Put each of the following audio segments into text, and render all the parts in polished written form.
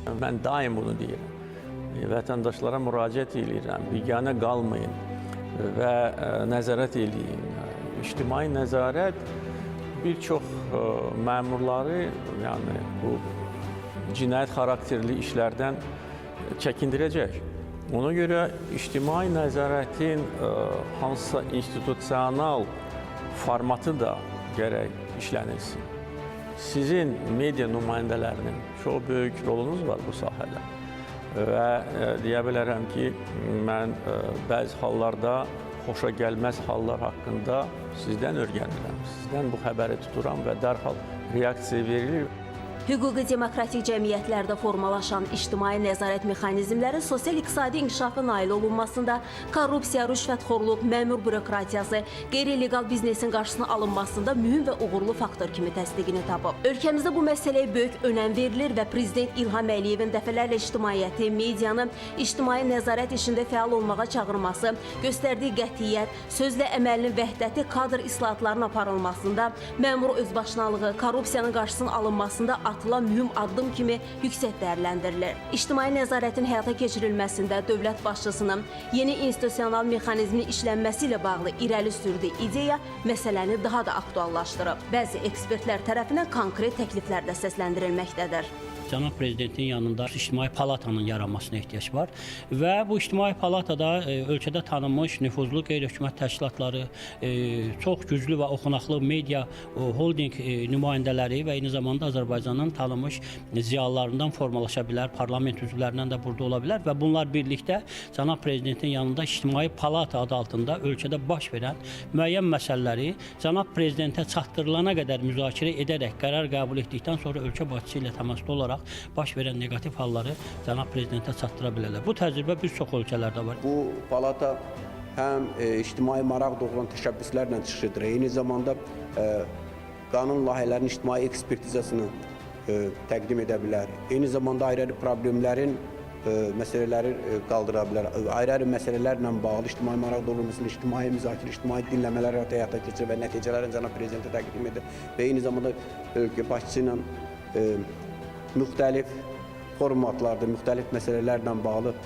Mən daim bunu deyirəm. Vətəndaşlara müraciət edirəm, biganə qalmayın və nəzarət eləyin. İctimai nəzarət bir çox məmurları, yəni bu cinayət xarakterli işlərdən çəkindirəcək. Ona görə ictimai nəzarətin hansısa institusional formatı da gərək işlənilsin. Sizin media nümayəndələrinin çox böyük rolunuz var bu sahədə və deyə bilərəm ki, mən bəzi hallarda xoşa gəlməz hallar haqqında sizdən öyrənirəm. Sizdən bu xəbəri tuturam və dərhal reaksiya verilir. Hüquqi demokratik cəmiyyətlərdə formalaşan ictimai nəzarət mexanizmləri sosial-iqtisadi inkişafın nail olunmasında korrupsiya, rüşvətxorluq, məmur bürokratiyası, qeyri-legal biznesin qarşısının alınmasında mühüm və uğurlu faktor kimi təsdiqini tapıb. Ölkəmizdə bu məsələyə böyük önəm verilir və Prezident İlham Əliyevin dəfələrlə ictimaiyyəti, medianı ictimai nəzarət işində fəal olmağa çağırması, göstərdiyi qətiyyət, sözlə əməlinin vəhdəti, kadr islahatlarının aparılmasında, məmur özbaşınalığı, korrupsiyanın qarşısının alınmasında atılan mühüm addım kimi yüksək dəyərləndirilir. İctimai nəzarətin həyata keçirilməsində dövlət başçısının yeni institusional mexanizmin işlənməsi ilə bağlı irəli sürdüyü ideya məsələni daha da aktuallaşdırıb. Bəzi ekspertlər tərəfindən konkret təkliflər də səsləndirilməkdədir. Cənab Prezidentin yanında İctimai Palatanın yaranmasına ehtiyac var və bu İctimai Palatada ölkədə tanınmış nüfuzlu qeyri-hökumət təşkilatları, çox güclü və oxunaqlı media holding nümayəndələri və eyni zamanda Azərbaycanın tanınmış ziyalılarından formalaşa bilər, parlament üzvlərindən də burada ola bilər və bunlar birlikdə Cənab Prezidentin yanında İctimai Palata adı altında ölkədə baş verən müəyyən məsələləri Cənab Prezidentə çatdırılana qədər müzakirə edərək qərar qəbul etdikdən sonra ölkə başçısı ilə təmasda olaraq baş verən negativ halları Cənab Prezidentə çatdıra bilərlər. Bu təcrübə bir çox ölkələrdə var. Bu palata həm ictimai maraq doğuran təşəbbüslərlə çıxış edir, eyni zamanda qanun layihələrinin ictimai ekspertizasını təqdim edə bilər. Eyni zamanda ayrı-ayrı problemlərin məsələləri qaldıra bilər. Ayrı-ayrı məsələlərlə bağlı ictimai maraq doğurmasını, ictimai müzakirə, ictimai dinləmələr həyata keçirir və nəticələrini Cənab Prezidentə təqdim edir. Və eyni zamanda ölkə başçısı ilə müxtəlif formatlarda, müxtəlif məsələlərlə bağlı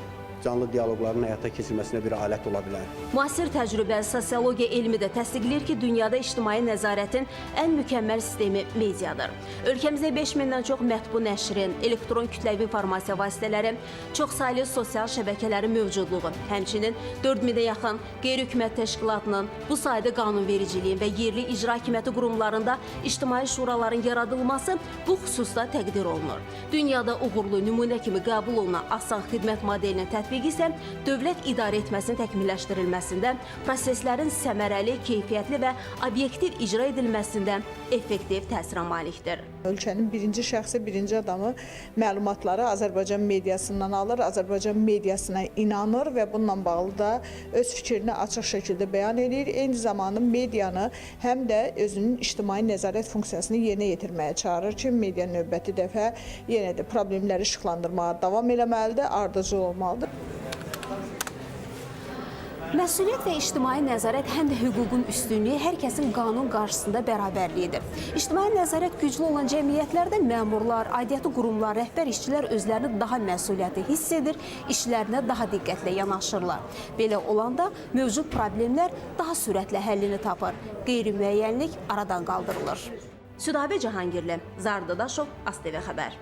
canlı dialoqların həyata keçirilməsinə bir alət ola bilər. Müasir təcrübə, sosiologiya elmi də təsdiqləyir ki, dünyada ictimai nəzarətin ən mükəmməl sistemi mediadır. Ölkəmizdə 5000-dən çox mətbu nəşrin, elektron kütləvi informasiya vasitələri, çoxsaylı sosial şəbəkələrin mövcudluğu, həmçinin 4000-ə yaxın qeyri-hökumət təşkilatının bu sayda qanunvericiliyin və yerli icra hakimiyyəti qurumlarında ictimai şuraların yaradılması bu xüsusda təqdir olunur. Dünyada uğurlu nümunə kimi qəbul olunan asan xidmət modelinin tətbiqi isə dövlət idarə etməsinin təkmilləşdirilməsində, proseslərin səmərəli, keyfiyyətli və obyektiv icra edilməsində effektiv təsirə malikdir. Ölkənin birinci şəxsi, birinci adamı məlumatları Azərbaycan mediasından alır, Azərbaycan mediasına inanır və bununla bağlı da öz fikrini açıq şəkildə bəyan edir. Eyni zamanda medianı həm də özünün ictimai nəzarət funksiyasını yerinə yetirməyə çağırır ki, media növbəti dəfə yenə də problemləri işıqlandırmağa davam eləməlidir, ardıcıl olmalıdır. Məsuliyyət və ictimai nəzarət həm də hüququn üstünlüyü, hər kəsin qanun qarşısında bərabərliyidir. İctimai nəzarət güclü olan cəmiyyətlərdə məmurlar, aidiyyatı qurumlar, rəhbər işçilər özlərini daha məsuliyyətli hiss edir, işlərinə daha diqqətlə yanaşırlar. Belə olanda mövcud problemlər daha sürətlə həllini tapır, qeyri-müəyyənlik aradan qaldırılır. Südabə Cahangirli, Zardadaşov, ASTV Xəbər.